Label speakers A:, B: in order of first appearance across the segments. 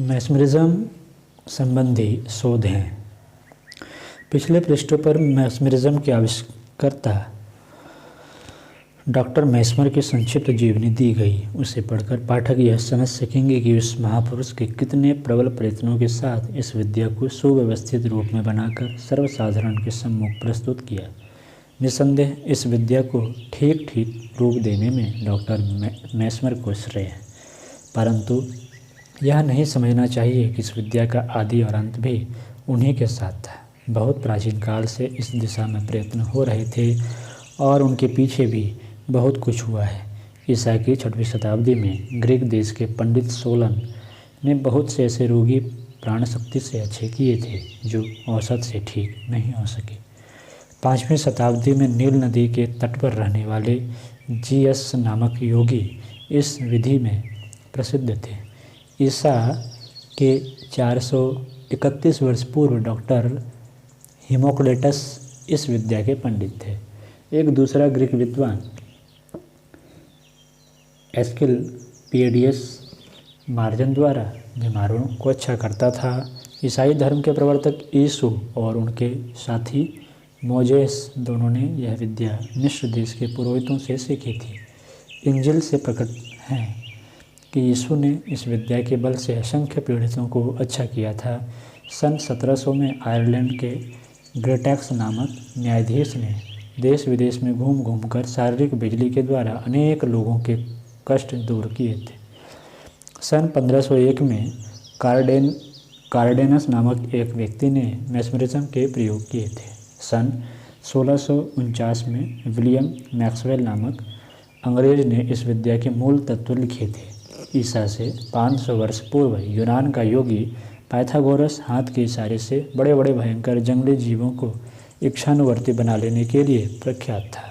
A: मैस्मरिज्म संबंधी शोध हैं। पिछले पृष्ठों पर मैस्मरिज्म के आविष्कर्ता डॉक्टर मैस्मर की संक्षिप्त जीवनी दी गई। उसे पढ़कर पाठक यह समझ सकेंगे कि उस महापुरुष के कितने प्रबल प्रयत्नों के साथ इस विद्या को सुव्यवस्थित रूप में बनाकर सर्वसाधारण के सम्मुख प्रस्तुत किया। निस्संदेह इस विद्या को ठीक ठीक रूप देने में डॉक्टर मैस्मर को श्रेय है, परंतु यह नहीं समझना चाहिए कि इस विद्या का आदि और अंत भी उन्हीं के साथ था। बहुत प्राचीन काल से इस दिशा में प्रयत्न हो रहे थे और उनके पीछे भी बहुत कुछ हुआ है। ईसा की 6वीं शताब्दी में ग्रीक देश के पंडित सोलन ने बहुत से ऐसे रोगी प्राण शक्ति से अच्छे किए थे जो औसत से ठीक नहीं हो सके। 5वीं शताब्दी में नील नदी के तट पर रहने वाले जीएस नामक योगी इस विधि में प्रसिद्ध थे। ईसा के 431 वर्ष पूर्व डॉक्टर हिमोक्रेटस इस विद्या के पंडित थे। एक दूसरा ग्रीक विद्वान एस्किलपिडियस मार्जन द्वारा बीमारों को अच्छा करता था। ईसाई धर्म के प्रवर्तक यीशु और उनके साथी मोजेस दोनों ने यह विद्या मिस्र देश के पुरोहितों से सीखी थी। इंजिल से प्रकट है कि यीशु ने इस विद्या के बल से असंख्य पीड़ितों को अच्छा किया था। सन 1700 में आयरलैंड के ग्रेटैक्स नामक न्यायाधीश ने देश विदेश में घूम घूम कर शारीरिक बिजली के द्वारा अनेक लोगों के कष्ट दूर किए थे। सन 1501 में कार्डेनस नामक एक व्यक्ति ने मैस्मरिज्म के प्रयोग किए थे। सन 1649 में विलियम मैक्सवेल नामक अंग्रेज ने इस विद्या के मूल तत्व लिखे थे। ईसा से 500 वर्ष पूर्व यूनान का योगी पाइथागोरस हाथ के इशारे से बड़े बड़े भयंकर जंगली जीवों को इच्छानुवर्ती बना लेने के लिए प्रख्यात था।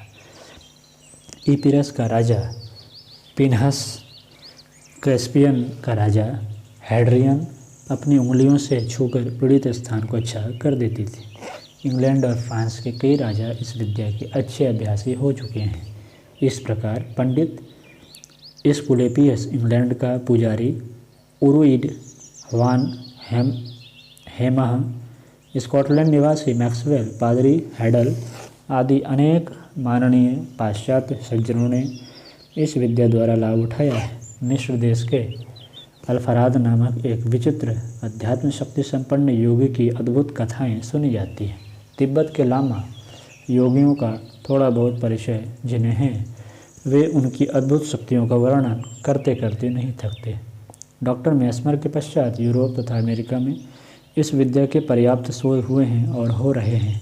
A: इपिरस का राजा पिनहस, क्रेस्पियन का राजा हैड्रियन अपनी उंगलियों से छूकर पीड़ित स्थान को अच्छा कर देती थी। इंग्लैंड और फ्रांस के कई राजा इस विद्या के अच्छे अभ्यासी हो चुके हैं। इस प्रकार पंडित एस्कुलेपियस इंग्लैंड का पुजारी उरुइड वान हेमह, स्कॉटलैंड निवासी मैक्सवेल, पादरी हैडल आदि अनेक माननीय पाश्चात्य सज्जनों ने इस विद्या द्वारा लाभ उठाया है। मिस्र देश के अल्फराद नामक एक विचित्र अध्यात्म शक्ति संपन्न योगी की अद्भुत कथाएं सुनी जाती हैं। तिब्बत के लामा योगियों का थोड़ा बहुत परिचय जिन्हें है, वे उनकी अद्भुत शक्तियों का वर्णन करते करते नहीं थकते। डॉक्टर मैस्मर के पश्चात यूरोप तथा अमेरिका में इस विद्या के पर्याप्त शोध हुए हैं और हो रहे हैं।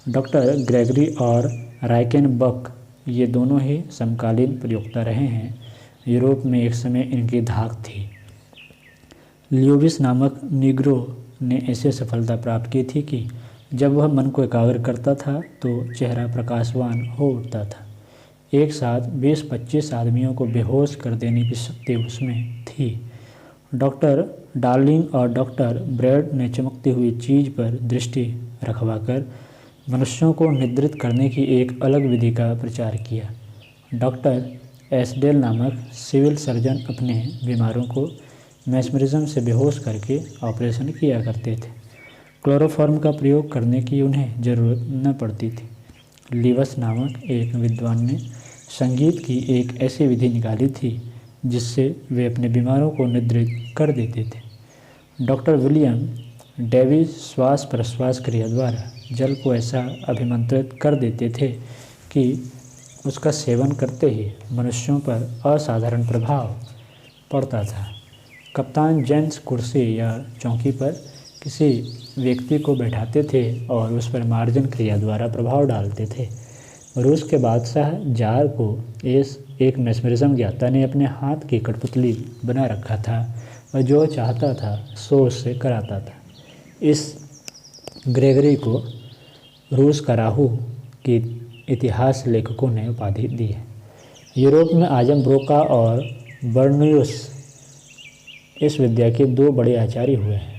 A: डॉक्टर ग्रेगरी और राइकेनबर्ग ये दोनों ही समकालीन प्रयोक्ता रहे हैं। यूरोप में एक समय इनकी धाक थी। ल्यूविस नामक निग्रो ने ऐसे सफलता प्राप्त की थी कि जब वह मन को एकाग्र करता था तो चेहरा प्रकाशवान हो उठता था। एक साथ 20-25 आदमियों को बेहोश कर देने की शक्ति उसमें थी। डॉक्टर डार्लिंग और डॉक्टर ब्रेड ने चमकती हुई चीज़ पर दृष्टि रखवाकर मनुष्यों को निद्रित करने की एक अलग विधि का प्रचार किया। डॉक्टर एसडेल नामक सिविल सर्जन अपने बीमारों को मैस्मरिज्म से बेहोश करके ऑपरेशन किया करते थे। क्लोरोफॉर्म का प्रयोग करने की उन्हें ज़रूरत न पड़ती थी। लीवस नामक एक विद्वान ने संगीत की एक ऐसी विधि निकाली थी जिससे वे अपने बीमारों को निद्रित कर देते थे। डॉक्टर विलियम डेवी श्वास प्रश्वास क्रिया द्वारा जल को ऐसा अभिमंत्रित कर देते थे कि उसका सेवन करते ही मनुष्यों पर असाधारण प्रभाव पड़ता था। कप्तान जेम्स कुर्सी या चौकी पर किसी व्यक्ति को बैठाते थे और उस पर मार्जन क्रिया द्वारा प्रभाव डालते थे। रूस के बादशाह जार को एक मैस्मरिज्म ज्ञाता ने अपने हाथ की कठपुतली बना रखा था और जो चाहता था सो उससे कराता था। इस ग्रेगरी को रूस का राहु की इतिहास लेखकों ने उपाधि दी है। यूरोप में आजम ब्रोका और बर्नियस इस विद्या के दो बड़े आचार्य हुए हैं।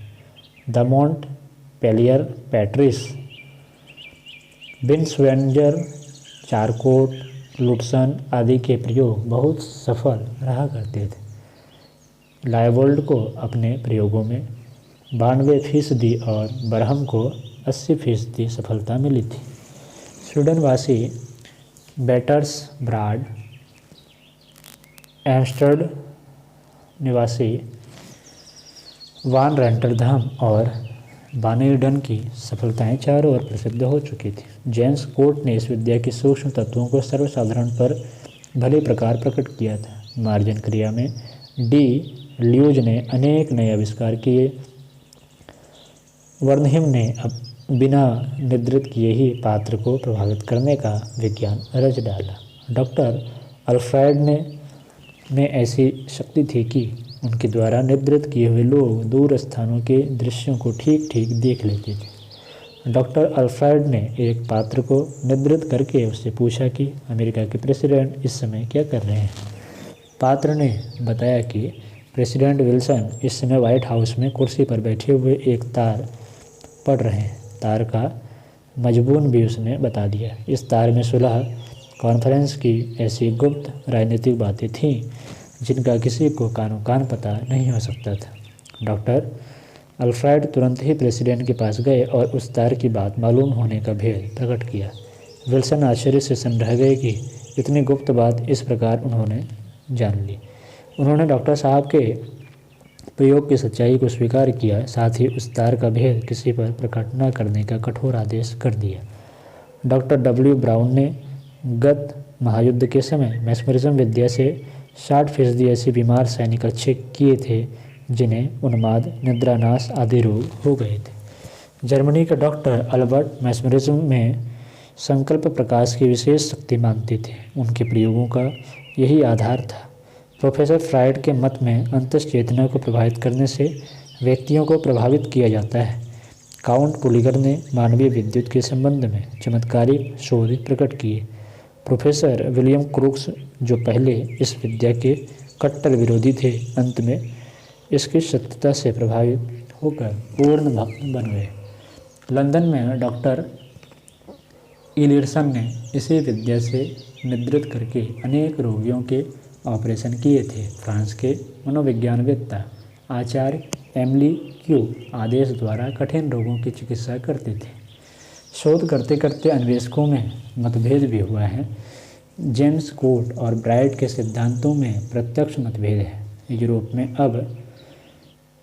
A: दमोंट पेलियर पैट्रिस बिन्सवेंजर चारकोट लुटसन आदि के प्रयोग बहुत सफल रहा करते थे। लायवोल्ड को अपने प्रयोगों में 92% और बरहम को 80% सफलता मिली थी। स्वीडनवासी बेटर्स ब्राड, एम्स्टर्ड निवासी वान रेंटरधम और बानेर्डन की सफलताएं चारों ओर प्रसिद्ध हो चुकी थी। जेम्स कोर्ट ने इस विद्या के सूक्ष्म तत्वों को सर्वसाधारण पर भले प्रकार प्रकट किया था। मार्जन क्रिया में डी ल्यूज ने अनेक नए आविष्कार किए। वर्नहिम ने बिना निद्रित किए ही पात्र को प्रभावित करने का विज्ञान रच डाला। डॉक्टर अल्फ्रेड में ऐसी शक्ति थी कि उनके द्वारा निद्रित किए हुए लोग दूर स्थानों के दृश्यों को ठीक ठीक देख लेते थे। डॉक्टर अल्फ्रेड ने एक पात्र को निद्रित करके उससे पूछा कि अमेरिका के प्रेसिडेंट इस समय क्या कर रहे हैं। पात्र ने बताया कि प्रेसिडेंट विल्सन इस समय व्हाइट हाउस में कुर्सी पर बैठे हुए एक तार पढ़ रहे हैं। तार का मजमून भी उसने बता दिया। इस तार में सुलह कॉन्फ्रेंस की ऐसी गुप्त राजनीतिक बातें थीं जिनका किसी को कानो कान पता नहीं हो सकता था। डॉक्टर अल्फ्रेड तुरंत ही प्रेसिडेंट के पास गए और उस तार की बात मालूम होने का भेद प्रकट किया। विल्सन आश्चर्य से सन रह गए कि इतनी गुप्त बात इस प्रकार उन्होंने जान ली। उन्होंने डॉक्टर साहब के प्रयोग की सच्चाई को स्वीकार किया, साथ ही उस तार का भेद किसी पर प्रकट न करने का कठोर आदेश कर दिया। डॉक्टर डब्ल्यू ब्राउन ने गत महायुद्ध के समय मैस्मरिज्म विद्या से 60% ऐसे बीमार सैनिक अच्छे किए थे जिन्हें उन्माद, निद्रानाश आदि रोग हो गए थे। जर्मनी के डॉक्टर अल्बर्ट मैस्मरिज्म में संकल्प प्रकाश की विशेष शक्ति मानते थे। उनके प्रयोगों का यही आधार था। प्रोफेसर फ्रायड के मत में अंतश्चेतना को प्रभावित करने से व्यक्तियों को प्रभावित किया जाता है। काउंट पुलिगर ने मानवीय विद्युत के संबंध में चमत्कारिक शोध प्रकट किए। प्रोफेसर विलियम क्रूक्स, जो पहले इस विद्या के कट्टर विरोधी थे, अंत में इसकी सत्यता से प्रभावित होकर पूर्ण भक्त बन गए। लंदन में डॉक्टर इलियर्सन ने इसी विद्या से निद्रित करके अनेक रोगियों के ऑपरेशन किए थे। फ्रांस के मनोविज्ञानवेत्ता आचार्य एमिली क्यू आदेश द्वारा कठिन रोगों की चिकित्सा करते थे। शोध करते करते अन्वेषकों में मतभेद भी हुआ है। जेम्स कोर्ट और ब्राइट के सिद्धांतों में प्रत्यक्ष मतभेद है। यूरोप में अब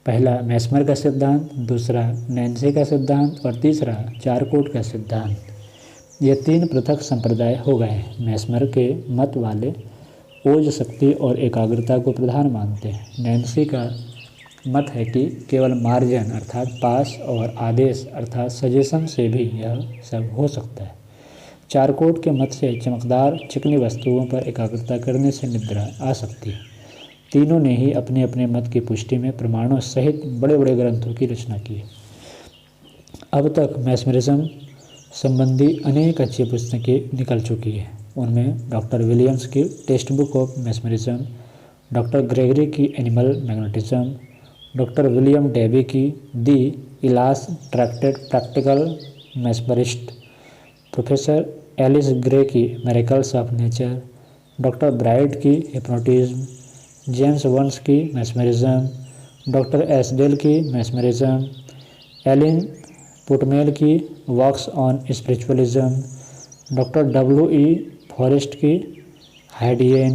A: पहला मैस्मर का सिद्धांत, दूसरा नैन्से का सिद्धांत और तीसरा चारकोट का सिद्धांत। ये 3 पृथक संप्रदाय हो गए हैं। मैस्मर के मत वाले ओज शक्ति और एकाग्रता को प्रधान मानते हैं। नैन्सी का मत है कि केवल मार्जन अर्थात पास और आदेश अर्थात सजेशन से भी यह सब हो सकता है। चारकोट के मत से चमकदार चिकनी वस्तुओं पर एकाग्रता करने से निद्रा आ सकती है। तीनों ने ही अपने अपने मत की पुष्टि में प्रमाणों सहित बड़े बड़े ग्रंथों की रचना की। अब तक मैस्मरिज्म संबंधी अनेक अच्छी पुस्तकें निकल चुकी हैं। उनमें डॉक्टर विलियम्स की text book of mesmerism, doctor Gregory की animal magnetism, doctor William Davey की the illustrated practical mesmerist, professor Ellis Gray की miracles of nature, doctor Bright की हिप्नोटिज्म, जेम्स वंस की मैस्मरिज्म, डॉक्टर एसडेल की mesmerism, Allen Putnam की works on spiritualism, doctor W E. Forrest की हाइडियन,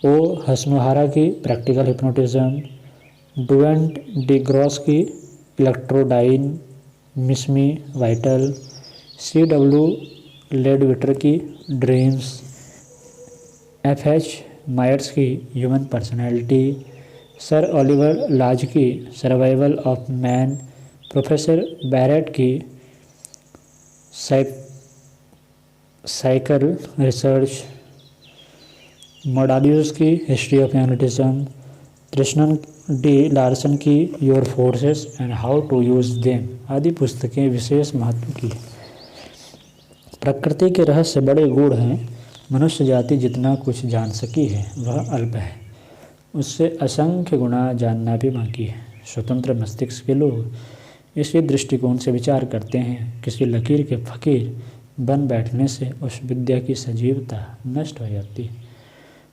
A: O Hashnu Hara की practical hypnotism, Durand de Gros की electrodynamism vital, C.W. Leadbeater की dreams, F.H. Myers की human personality, sir Oliver Lodge की survival of man, professor Barrett की psychical research, मोडालियस की history of magnetism, Christian D Larson की your forces and how to use them आदि पुस्तकें विशेष महत्व की। प्रकृति के रहस्य बड़े गूढ़ हैं। मनुष्य जाति जितना कुछ जान सकी है वह अल्प है, उससे असंख्य गुना जानना भी बाकी है। स्वतंत्र मस्तिष्क के लोग इसी दृष्टिकोण से विचार करते हैं। किसी लकीर के फकीर बन बैठने से उस विद्या की सजीवता नष्ट हो जाती है।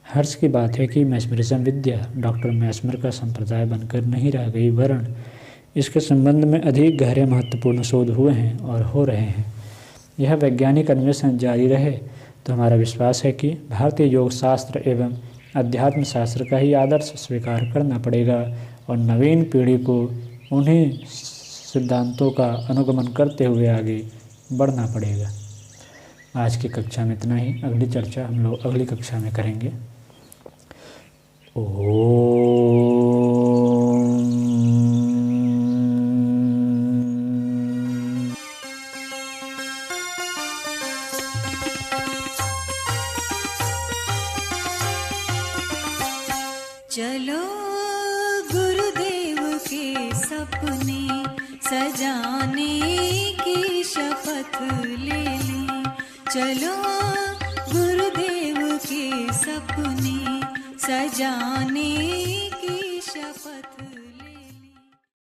A: हर्ष की बात है कि मैस्मरिज्म विद्या डॉक्टर मैस्मर का संप्रदाय बनकर नहीं रह गई, वरन इसके संबंध में अधिक गहरे महत्वपूर्ण शोध हुए हैं और हो रहे हैं। यह वैज्ञानिक अन्वेषण जारी रहे तो हमारा विश्वास है कि भारतीय योग शास्त्र एवं अध्यात्म शास्त्र का ही आदर्श स्वीकार करना पड़ेगा और नवीन पीढ़ी को उन्हीं सिद्धांतों का अनुगमन करते हुए आगे बढ़ना पड़ेगा। आज की कक्षा में इतना ही। अगली चर्चा हम लोग अगली कक्षा में करेंगे।
B: चलो गुरुदेव के सपने सजाने की शपथ ले लें। चलो गुरुदेव के सपने सजाने की